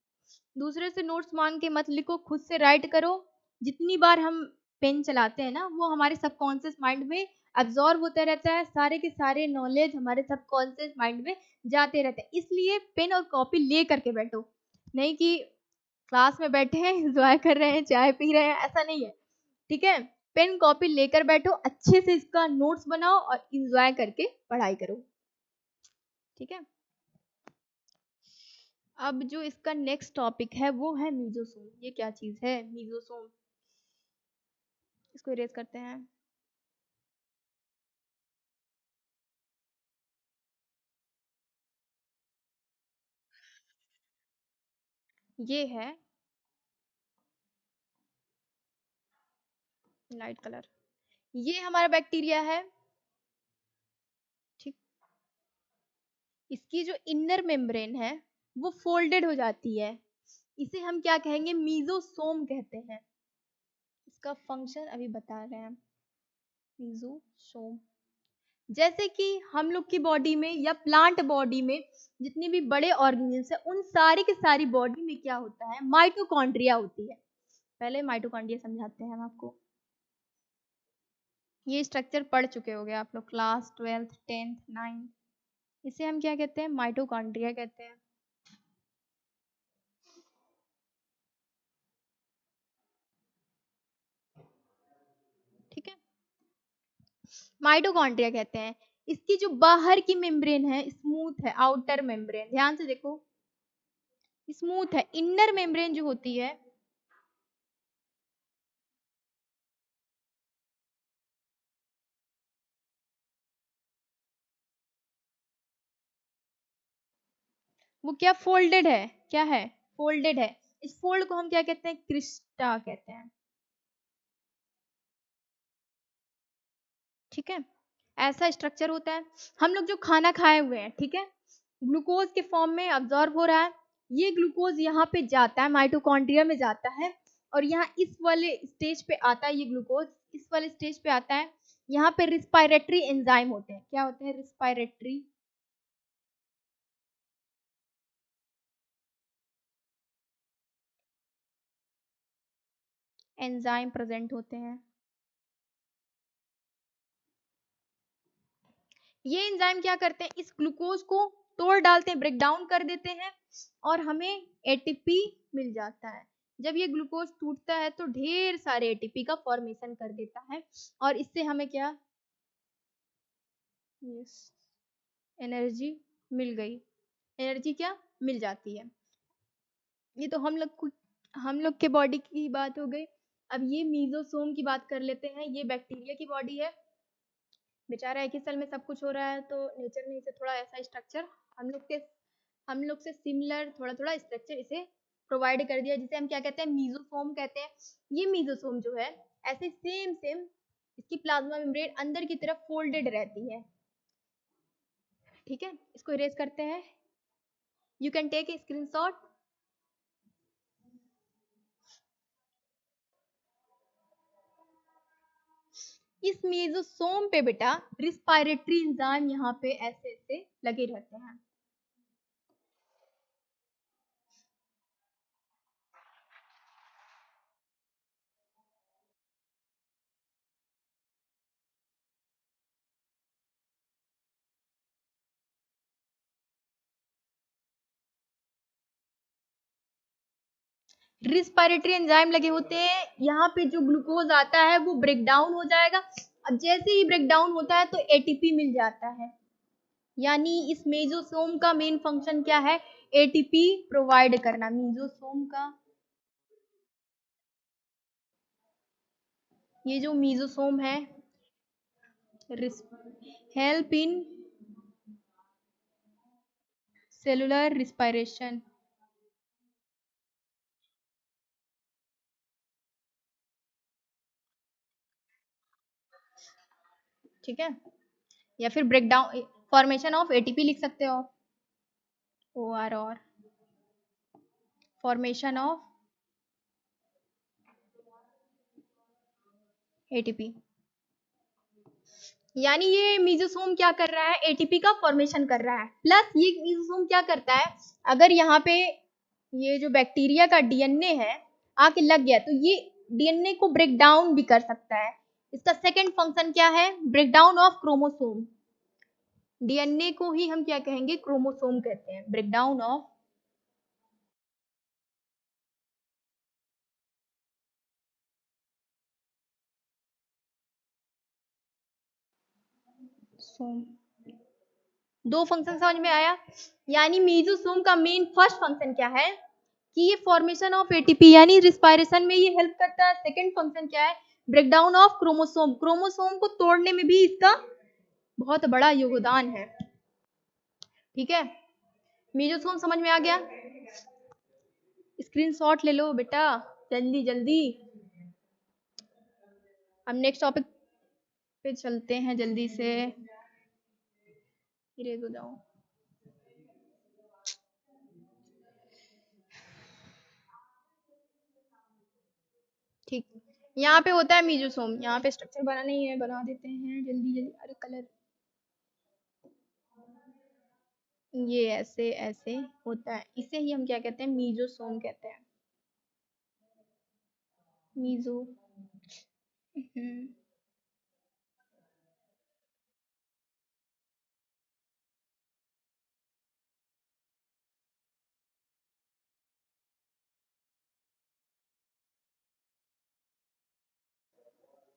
दूसरे से नोट्स मांग के मत लिखो, खुद से राइट करो। जितनी बार हम पेन चलाते हैं ना वो हमारे सबकॉन्शियस माइंड में अब्जॉर्ब होता रहता है, सारे के सारे नॉलेज हमारे सबकॉन्शियस माइंड में जाते रहते हैं। इसलिए पेन और कॉपी ले करके बैठो, नहीं कि क्लास में बैठे हैं एंजॉय कर रहे हैं चाय पी रहे हैं, ऐसा नहीं है। ठीक है, पेन कॉपी लेकर बैठो, अच्छे से इसका नोट्स बनाओ और एंजॉय करके पढ़ाई करो। ठीक है, अब जो इसका नेक्स्ट टॉपिक है वो है मीजोसोम। ये क्या चीज है मीजोसोम, इसको इरेज करते हैं। ये है लाइट कलर, ये हमारा बैक्टीरिया है। ठीक, इसकी जो इनर मेम्ब्रेन है वो फोल्डेड हो जाती है, इसे हम क्या कहेंगे, मीजोसोम कहते हैं। इसका फंक्शन अभी बता रहे हैं, मीजोसोम। जैसे कि हम लोग की बॉडी में या प्लांट बॉडी में जितनी भी बड़े ऑर्गेनिल्स है उन सारी की सारी बॉडी में क्या होता है, माइटोकॉन्ड्रिया होती है। पहले माइटोकॉन्ड्रिया समझाते हैं हम आपको। ये स्ट्रक्चर पढ़ चुके होंगे आप लोग, क्लास 12th 10th 9th। इसे हम क्या कहते हैं, माइटोकॉन्ड्रिया कहते हैं। ठीक है, माइटोकॉन्ड्रिया कहते हैं। इसकी जो बाहर की मेम्ब्रेन है स्मूथ है, आउटर मेम्ब्रेन ध्यान से देखो स्मूथ है, इनर मेम्ब्रेन जो होती है वो क्या फोल्डेड है, क्या है, फोल्डेड है। इस फोल्ड को हम क्या कहते हैं, क्रिस्टा कहते हैं। ठीक है, ऐसा स्ट्रक्चर होता है। हम लोग जो खाना खाए हुए हैं, ठीक है, ग्लूकोज के फॉर्म में अब्जॉर्ब हो रहा है, ये ग्लूकोज यहाँ पे जाता है, माइटोकॉन्ड्रिया में जाता है, और यहाँ इस वाले स्टेज पे आता है, ये ग्लूकोज इस वाले स्टेज पे आता है। यहाँ पे रिस्पायरेटरी एंजाइम होते हैं, क्या होते हैं, रिस्पायरेटरी एंजाइम प्रेजेंट होते हैं। ये एंजाइम क्या करते हैं, इस ग्लूकोज को तोड़ डालते हैं, ब्रेक डाउन कर देते हैं, और हमें एटीपी मिल जाता है। जब ये ग्लूकोज टूटता है तो ढेर सारे एटीपी का फॉर्मेशन कर देता है, और इससे हमें क्या, यस, एनर्जी मिल गई, एनर्जी क्या मिल जाती है। ये तो हम लोग के बॉडी की बात हो गई। अब ये मीजोसोम की बात कर लेते हैं, ये बैक्टीरिया की बॉडी है, बेचारा एक ही सेल में सब कुछ हो रहा है, तो नेचर ने इसे थोड़ा ऐसा स्ट्रक्चर हम लोग से सिमिलर थोड़ा थोड़ा स्ट्रक्चर इसे प्रोवाइड कर दिया, जिसे हम क्या कहते हैं, मीजोसोम कहते हैं। ये मीजोसोम जो है ऐसे सेम सेम इसकी प्लाज्मा मेम्ब्रेन अंदर की तरफ फोल्डेड रहती है। ठीक है, इसको इरेज करते हैं, you can take a screenshot. इस मेसोसोम पे बेटा रिस्पायरेटरी एंजाइम यहाँ पे ऐसे ऐसे लगे रहते हैं। रिस्पायरेटरी एंजाइम लगे होते हैं, यहाँ पे जो ग्लूकोज आता है वो ब्रेक डाउन हो जाएगा। अब जैसे ही ब्रेक डाउन होता है तो एटीपी मिल जाता है। यानी इस मेसोसोम का मेन फंक्शन क्या है? एटीपी प्रोवाइड करना। मेसोसोम का ये जो मेसोसोम है हेल्प इन सेलुलर रिस्पायरेशन। ठीक है, या फिर break down formation of ATP लिख सकते हो, ओ आर और फॉर्मेशन ऑफ एटीपी। यानी ये मेसोसोम क्या कर रहा है? एटीपी का फॉर्मेशन कर रहा है। प्लस ये मेसोसोम क्या करता है? अगर यहाँ पे ये जो बैक्टीरिया का डीएनए है आके लग गया तो ये डीएनए को ब्रेक डाउन भी कर सकता है। इसका सेकंड फंक्शन क्या है? Break down of chromosome. DNA को ही हम क्या कहेंगे? क्रोमोसोम कहते हैं। ब्रेक डाउन ऑफ सोम। दो फंक्शन समझ में आया? यानी मेसोसोम का मेन फर्स्ट फंक्शन क्या है कि ये फॉर्मेशन ऑफ एटीपी यानी रिस्पायरेशन में ये हेल्प करता है। सेकंड फंक्शन क्या है? Break down of chromosome. Chromosome को तोड़ने में भी इसका बहुत बड़ा योगदान है। ठीक है, मेसोसोम समझ में आ गया? स्क्रीनशॉट ले लो बेटा, जल्दी जल्दी। अब नेक्स्ट टॉपिक पे चलते हैं जल्दी से। इरेज हो जाओ। ठीक, यहाँ पे होता है मेसोसोम। यहाँ पे स्ट्रक्चर बना नहीं है, बना देते हैं जल्दी जल्दी। अरे कलर, ये ऐसे ऐसे होता है, इसे ही हम क्या कहते हैं? मेसोसोम कहते हैं। मीजो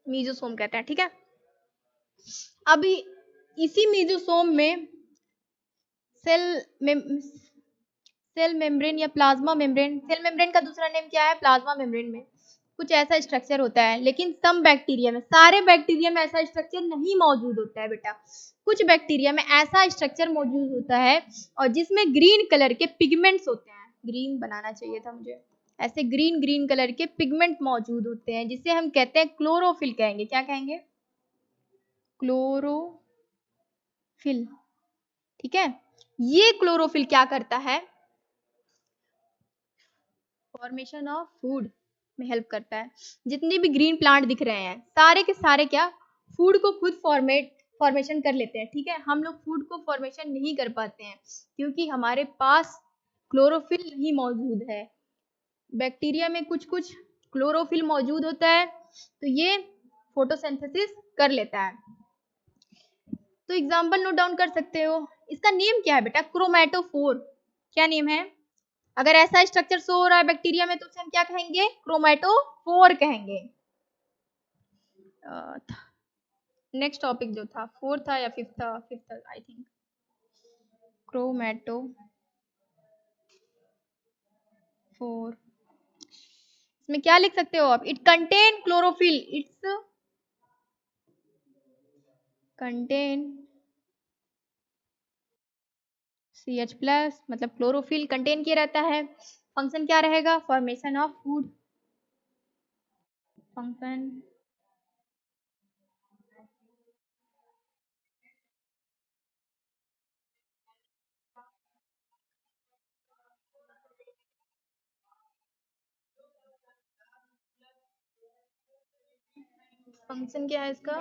मीजोसोम कहते हैं। ठीक है, अभी इसी मीजोसोम में सेल में सेल मेम्ब्रेन या प्लाज्मा मेम्ब्रेन, सेल मेम्ब्रेन का दूसरा नेम क्या है? प्लाज्मा मेम्ब्रेन में कुछ ऐसा स्ट्रक्चर होता है। लेकिन सम बैक्टीरिया में, सारे बैक्टीरिया में ऐसा स्ट्रक्चर नहीं मौजूद होता है बेटा। कुछ बैक्टीरिया में ऐसा स्ट्रक्चर मौजूद होता है और जिसमें ग्रीन कलर के पिगमेंट्स होते हैं। ग्रीन बनाना चाहिए था मुझे। ऐसे ग्रीन ग्रीन कलर के पिगमेंट मौजूद होते हैं जिसे हम कहते हैं क्लोरोफिल कहेंगे। क्या कहेंगे? क्लोरोफिल। ठीक है, ये क्लोरोफिल क्या करता है? फॉर्मेशन ऑफ फूड में हेल्प करता है। जितने भी ग्रीन प्लांट दिख रहे हैं सारे के सारे क्या फूड को खुद फॉर्मेशन कर लेते हैं। ठीक है, हम लोग फूड को फॉर्मेशन नहीं कर पाते हैं क्योंकि हमारे पास क्लोरोफिल नहीं मौजूद है। बैक्टीरिया में कुछ कुछ क्लोरोफिल मौजूद होता है तो ये फोटोसिंथेसिस कर लेता है। तो एग्जाम्पल नोट डाउन कर सकते हो। इसका नेम क्या है बेटा? क्रोमेटोफोर। क्या नेम है? अगर ऐसा स्ट्रक्चर शो हो रहा है बैक्टीरिया में तो उसे हम क्या कहेंगे? क्रोमेटोफोर कहेंगे। नेक्स्ट टॉपिक जो था फोर्थ था या फिफ्थ था? Fifth I think. क्रोमेटोफोर। इसमें क्या लिख सकते हो आप? It contain chlorophyll. It's contain CH plus, मतलब क्लोरोफिल कंटेन किया रहता है। फंक्शन क्या रहेगा? Formation of food. Function function क्या है इसका?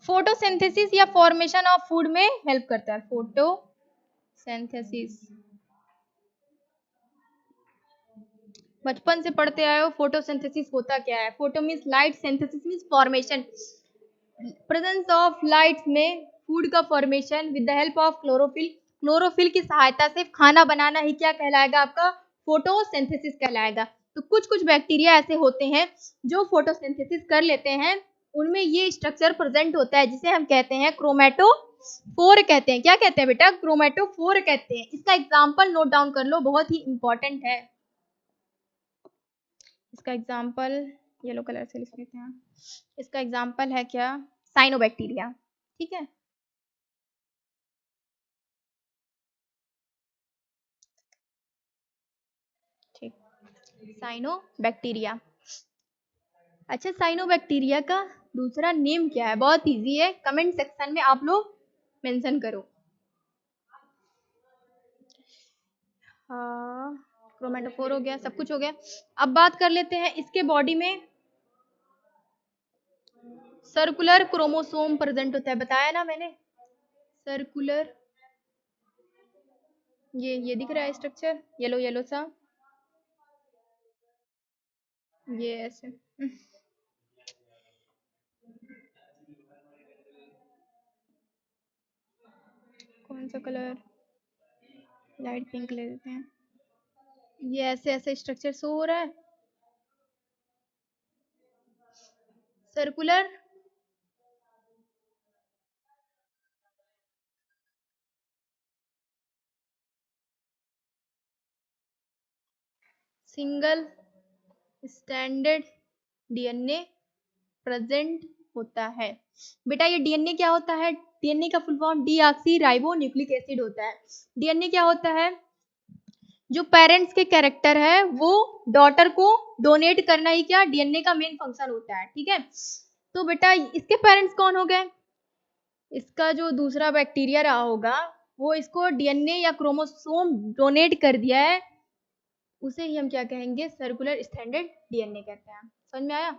फोटोसिंथेसिस या फॉर्मेशन ऑफ फूड में हेल्प करता है। फोटोसिंथेसिस बचपन से पढ़ते आए हो। फोटोसिंथेसिस होता क्या है? Photo means light, synthesis means formation, presence of light में फूड का formation with the help of chlorophyll. Chlorophyll की सहायता से खाना बनाना ही क्या कहलाएगा आपका? फोटोसिंथेसिस कहलाएगा। तो कुछ कुछ बैक्टीरिया ऐसे होते हैं जो फोटोसिंथेसिस कर लेते हैं, उनमें ये स्ट्रक्चर प्रेजेंट होता है जिसे हम कहते हैं क्रोमेटोफोर कहते हैं। क्या कहते हैं बेटा? क्रोमेटोफोर कहते हैं। इसका एग्जाम्पल नोट डाउन कर लो, बहुत ही इंपॉर्टेंट है। इसका एग्जाम्पल येलो कलर से लिख लेते हैं। इसका एग्जाम्पल है क्या? साइनोबैक्टीरिया। ठीक है, ठीक, साइनोबैक्टीरिया। अच्छा, साइनोबैक्टीरिया का दूसरा नेम क्या है? बहुत इजी है, कमेंट सेक्शन में आप लोग मेंशन करो। हाँ, क्रोमेटोफोर हो गया, सब कुछ हो गया। अब बात कर लेते हैं इसके बॉडी में सर्कुलर क्रोमोसोम प्रेजेंट होता है, बताया ना मैंने। सर्कुलर, ये दिख रहा है स्ट्रक्चर येलो येलो सा, ये ऐसे। कौन सा कलर? लाइट पिंक ले लेते हैं। ये ऐसे ऐसे स्ट्रक्चर शो हो रहा है, circular single standard DNA present होता है। बेटा ये डीएनए क्या होता है? डीएनए का full form deoxy ribo nucleic acid होता है। डीएनए क्या होता है? जो पेरेंट्स के कैरेक्टर है वो डॉटर को डोनेट करना ही क्या डीएनए का मेन फंक्शन होता है। ठीक है, तो बेटा इसके पेरेंट्स कौन हो गए? इसका जो दूसरा बैक्टीरिया रहा होगा वो इसको डीएनए या क्रोमोसोम डोनेट कर दिया है, उसे ही हम क्या कहेंगे? सर्कुलर स्टैंडर्ड डीएनए कहते हैं। समझ में आया?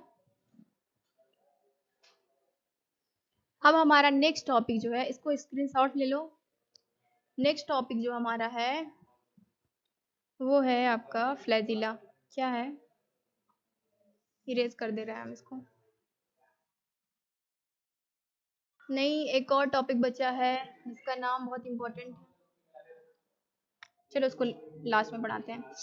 अब हमारा नेक्स्ट टॉपिक जो है, इसको स्क्रीनशॉट ले लो। नेक्स्ट टॉपिक जो हमारा है वो है आपका फ्लैजिला। क्या है? इरेज कर दे रहा है हम इसको। नहीं, एक और टॉपिक बचा है जिसका नाम बहुत इंपॉर्टेंट है, चलो उसको लास्ट में पढ़ाते हैं।